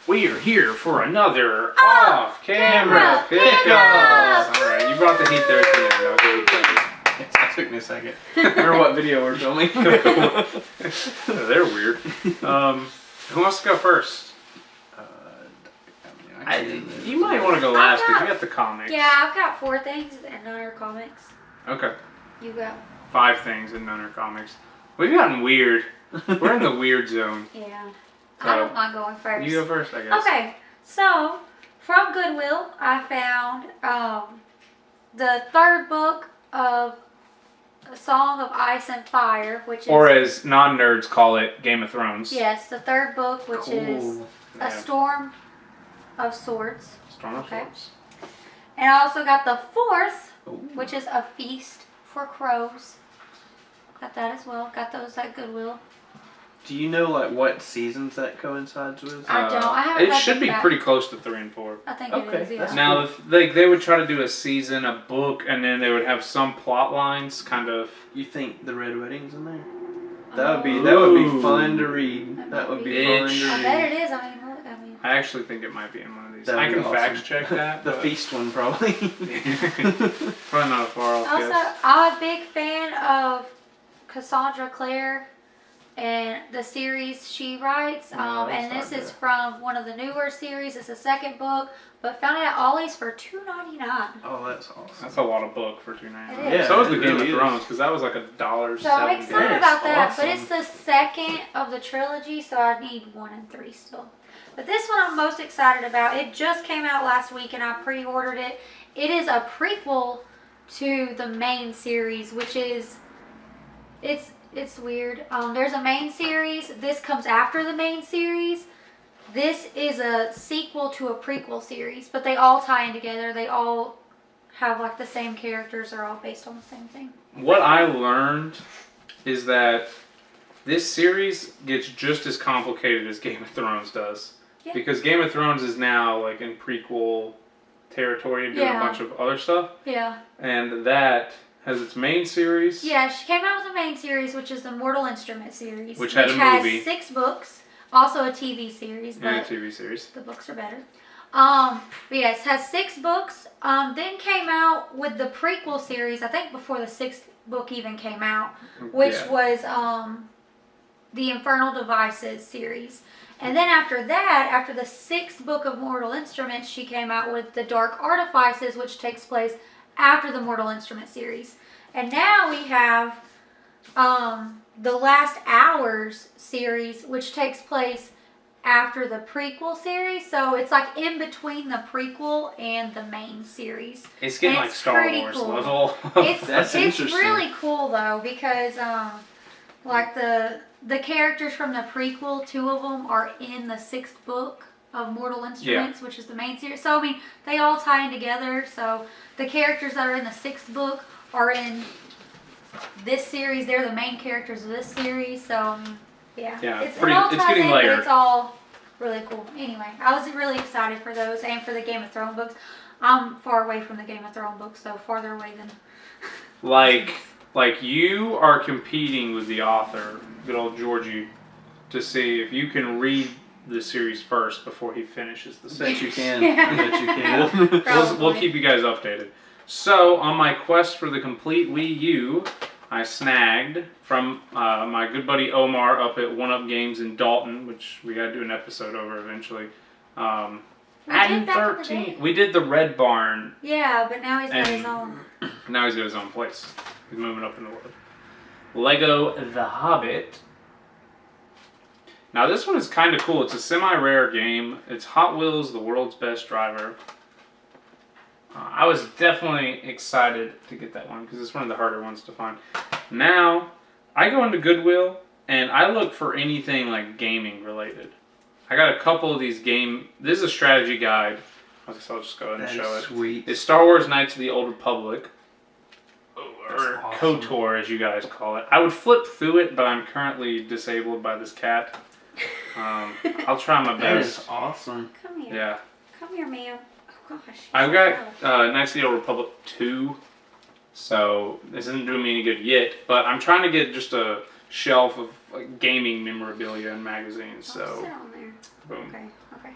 We are here for another off-camera pickups. All right, you brought the heat there at the end. I'll give you credit. That took me a second. Remember what video we're filming? They're weird. Who wants to go first? You might want to go last because you got the comics. Yeah, I've got 4 things and none are comics. Okay. You go. 5 things and none are comics. We've gotten weird. We're in the weird zone. Yeah. So, I don't mind going first. You go first, I guess. Okay, so from Goodwill, I found the 3rd book of A Song of Ice and Fire, which is... Or as non-nerds call it, Game of Thrones. Yes, the 3rd book, which is A Storm of Swords. Storm of Swords. And I also got the 4th, which is A Feast for Crows. Got that as well. Got those at Goodwill. Do you know like what seasons that coincides with? I don't. I haven't. It should be pretty close to 3 and 4. I think it is. Yeah. Now, they would try to do a season, a book, and then they would have some plot lines, kind of. You think the Red Wedding's in there? That would be fun to read. That would be fun to read. I bet it is. I mean. I actually think it might be in one of these. That'd I can be fact awesome. check that. The Feast one probably. Probably not a far off Also, guess. I'm a big fan of Cassandra Clare and the series she writes. And this is from one of the newer series. It's the 2nd book, but found it at Ollie's for $2.99. Oh, that's awesome. That's a lot of book for $2.99. It is. So was the It Game really of is. Thrones because that was like $1.70. So I'm excited about that, awesome. but it's the 2nd of the trilogy, so I need 1 and 3 still. But this one I'm most excited about. It just came out last week and I pre-ordered it. It is a prequel to the main series, which is, it's weird. There's a main series. This comes after the main series. This is a sequel to a prequel series, but they all tie in together. They all have like the same characters. They're all based on the same thing. What I learned is that this series gets just as complicated as Game of Thrones does. Yeah. Because Game of Thrones is now like in prequel territory and doing a bunch of other stuff. Yeah. And that has its main series. Yeah, she came out with the main series, which is the Mortal Instrument series. Which had a movie. Has 6 books. Also a TV series, but And a TV series. the books are better. But yes, has 6 books. Then came out with the prequel series, I think before the 6th book even came out, which was the Infernal Devices series. And then after that, after the 6th book of Mortal Instruments, she came out with the Dark Artifices, which takes place after the Mortal Instrument series. And now we have the Last Hours series, which takes place after the prequel series. So it's like in between the prequel and the main series. It's getting like Star Wars level. That's it's interesting. really cool though, because like the characters from the prequel, 2 of them are in the 6th book of Mortal Instruments, which is the main series. So I mean, they all tie in together. So the characters that are in the 6th book are in this series. They're the main characters of this series. So yeah, it's it all ties getting in, layered. but it's all really cool. Anyway, I was really excited for those and for the Game of Thrones books. I'm far away from the Game of Thrones books, so farther away than Like you are competing with the author, good old Georgie, to see if you can read the series first before he finishes the series. Bet you can. Yeah. Bet you can. We'll keep you guys updated. So, on my quest for the complete Wii U, I snagged from my good buddy Omar up at 1UP Games in Dalton, which we got to do an episode over eventually. Madden 13. We did the Red Barn. Yeah, but now he's got his own. Now he's got his own place. He's moving up in the world. Lego The Hobbit. Now this one is kind of cool. It's a semi-rare game. It's Hot Wheels, the world's best driver. I was definitely excited to get that one because it's one of the harder ones to find. Now, I go into Goodwill and I look for anything like gaming related. I got a couple of these this is a strategy guide. I'll just go ahead and show it. Sweet. It's Star Wars Knights of the Old Republic. Or awesome. KOTOR, as you guys call it. I would flip through it, but I'm currently disabled by this cat. I'll try my That best. is awesome. Come here. Yeah. Come here, ma'am. Oh gosh. I've got Knights of the Old Republic 2, so this isn't doing me any good yet, but I'm trying to get just a shelf of like, gaming memorabilia and magazines, so Sit on there. boom. Okay.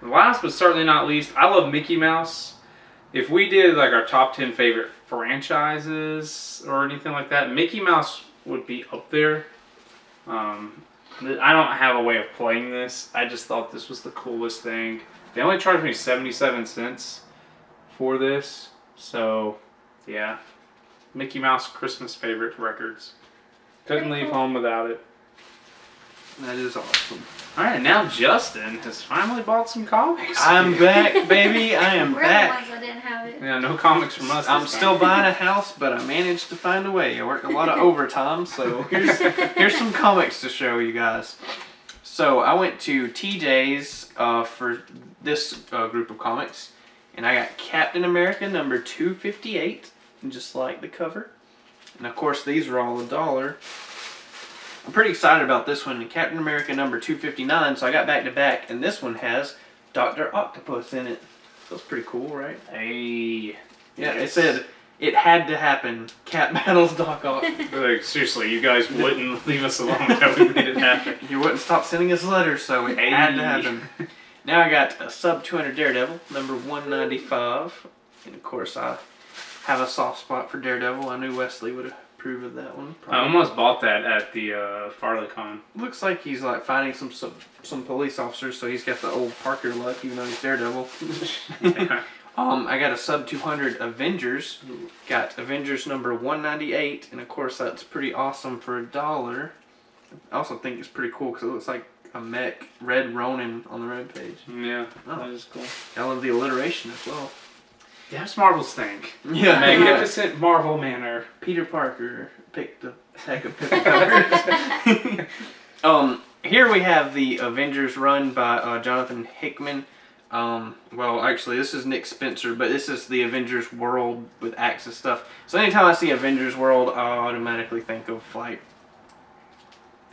Last but certainly not least, I love Mickey Mouse. If we did like our top 10 favorite franchises or anything like that, Mickey Mouse would be up there. I don't have a way of playing this. I just thought this was the coolest thing. They only charged me 77 cents for this. So, yeah. Mickey Mouse Christmas favorite records. Couldn't leave home without it. That is awesome. Alright, now Justin has finally bought some comics. I'm back, baby. I am We're back. the ones that didn't have it. Yeah, no comics from us. I'm this still time. buying a house, but I managed to find a way. I worked a lot of overtime, so here's some comics to show you guys. So I went to TJ's for this group of comics, and I got Captain America number 258, just like the cover. And of course, these are all $1. I'm pretty excited about this one, Captain America number 259, so I got back to back, and this one has Dr. Octopus in it. That's pretty cool, right? Hey. Yeah, it said it had to happen. Cap battles Doc Ock. Like, seriously, you guys wouldn't leave us alone until we made it happen. You wouldn't stop sending us letters, so it had to happen. Now I got a sub 200 Daredevil, number 195. And of course, I have a soft spot for Daredevil. I knew Wesley would approve of that one. I almost bought that at the FarleyCon. Looks like he's like fighting some police officers, so he's got the old Parker look, even though he's Daredevil. Yeah. I got a sub 200 Avengers. Got Avengers number 198, and of course that's pretty awesome for $1. I also think it's pretty cool because it looks like a mech, Red Ronin on the red page. Yeah, Oh. that is cool. I love the alliteration as well. That's Marvel's thing. Yeah, Magnificent Marvel manner. Peter Parker picked a pack of pepper peppers. Here we have the Avengers run by Jonathan Hickman. Well, actually, this is Nick Spencer, but this is the Avengers World with Axis stuff. So anytime I see Avengers World, I automatically think of like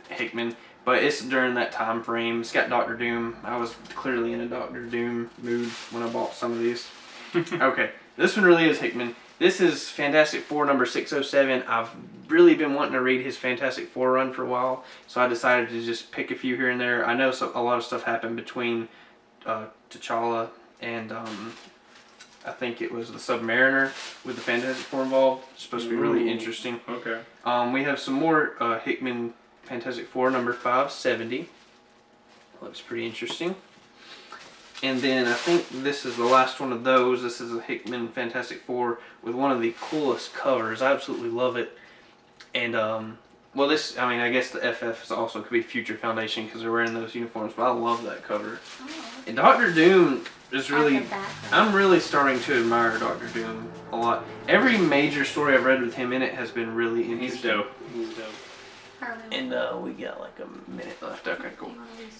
Hickman. But it's during that time frame. It's got Doctor Doom. I was clearly in a Doctor Doom mood when I bought some of these. Okay, this one really is Hickman. This is Fantastic Four number 607. I've really been wanting to read his Fantastic Four run for a while, so I decided to just pick a few here and there. I know a lot of stuff happened between T'Challa and I think it was the Submariner with the Fantastic Four involved. It's supposed to be really interesting. Okay. We have some more Hickman Fantastic Four number 570. Looks pretty interesting. And then I think this is the last one of those. This is a Hickman Fantastic Four with one of the coolest covers. I absolutely love it. And well, this, I mean, I guess the FF is also could be Future Foundation because they're wearing those uniforms. But I love that cover. Oh, And Doctor Doom is really, After that, I'm really starting to admire Doctor Doom a lot. Every major story I've read with him in it has been really interesting. He's dope. He's dope. And we got like a minute left. Okay, cool.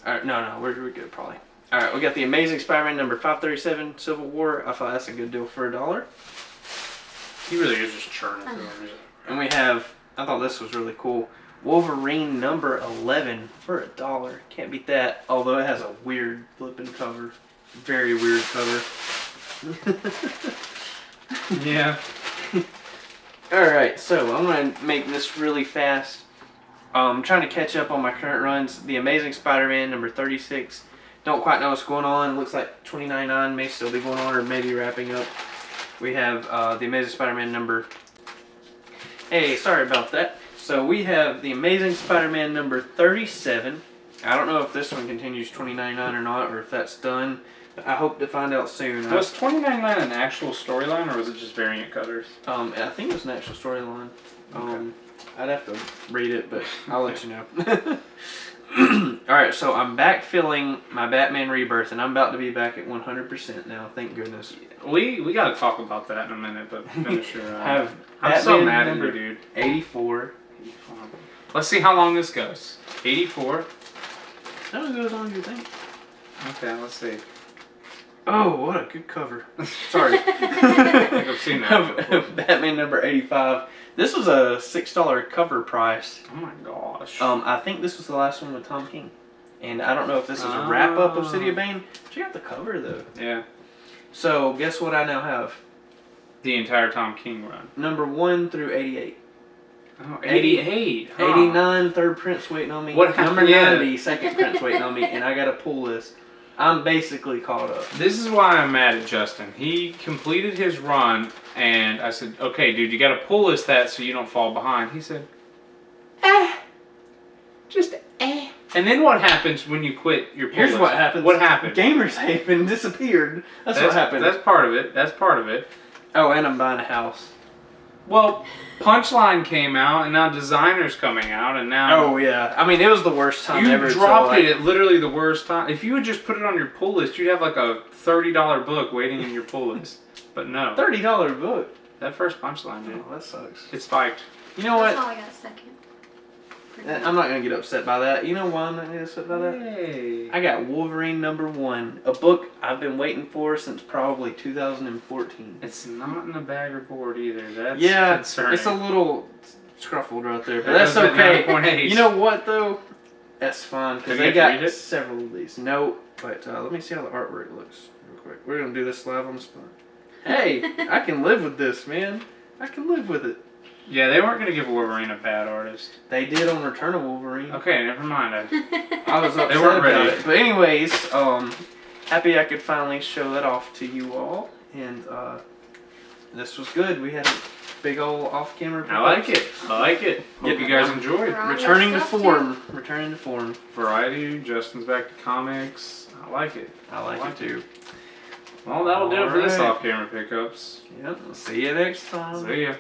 Alright, no, we're good probably. Alright, we got the Amazing Spider-Man number 537, Civil War. I thought that's a good deal for $1. He really is just churning through them. And we have, I thought this was really cool, Wolverine number 11 for $1. Can't beat that, although it has a weird flipping cover. Very weird cover. Yeah. Alright, so I'm going to make this really fast. I'm trying to catch up on my current runs. The Amazing Spider-Man number 36. Don't quite know what's going on. Looks like 29.9 may still be going on or maybe wrapping up. We have the Amazing Spider-Man number... Hey, sorry about that. So we have the Amazing Spider-Man number 37. I don't know if this one continues 29.9 or not, or if that's done. I hope to find out soon. Was 29.9 an actual storyline, or was it just variant covers? I think it was an actual storyline. Okay. I'd have to read it, but I'll let you know. Alright, so I'm back filling my Batman Rebirth, and I'm about to be back at 100% now, thank goodness. We gotta talk about that in a minute, but finish your... Have I'm so Batman mad at you, number dude. 84. Let's see how long this goes. 84. That was as long as you think. Okay, let's see. Oh, what a good cover. Sorry. I think I've seen that before. Batman number 85. This was a $6 cover price. Oh my gosh. I think this was the last one with Tom King. And I don't know if this is a wrap-up of City of Bane. Check out the cover, though. Yeah. So, guess what I now have? The entire Tom King run. Number 1 through 88. Oh, 88. Huh. 89, third Prince waiting on me. What Number happened? Yeah. 90, second Prince waiting on me. And I got a pull list. I'm basically caught up. This is why I'm mad at Justin. He completed his run, and I said, okay, dude, you got to pull list that so you don't fall behind. He said, just And then what happens when you quit your pull Here's list? what happens. What happened? Gamers Haven disappeared. That's what happened. That's part of it. That's part of it. Oh, and I'm buying a house. Well, Punchline came out, and now Designer's coming out, and now... Oh, yeah. I mean, it was the worst time You ever. dropped it at literally the worst time. If you would just put it on your pull list, you'd have like a $30 book waiting in your pull list. But no. $30 book. That first Punchline, dude. Oh, that sucks. It spiked. You know what? That's all I got second. I'm not going to get upset by that. You know why I'm not going to get upset by that? Hey. I got Wolverine #1, a book I've been waiting for since probably 2014. It's not in the bag or board either. That's concerning. It's a little scruffled right there, but That that's was at okay. 9.8. You know what though? That's fine because Did you they get to read got it? several of these. No, but let me see how the artwork looks real quick. We're gonna do this live on the spot. Hey, I can live with this, man. I can live with it. Yeah, they weren't going to give Wolverine a bad artist. They did on Return of Wolverine. Okay, never mind. I was upset weren't about ready. it. But anyways, happy I could finally show that off to you all. And this was good. We had a big old off-camera. I like it. I like it. Hope Yep. you guys enjoyed. Returning to Stuff, form. Returning to form. Variety, Justin's back to comics. I like it. I like it too. Well, that'll do it for this Alright. off-camera pickups. Yep. See you next time. See ya.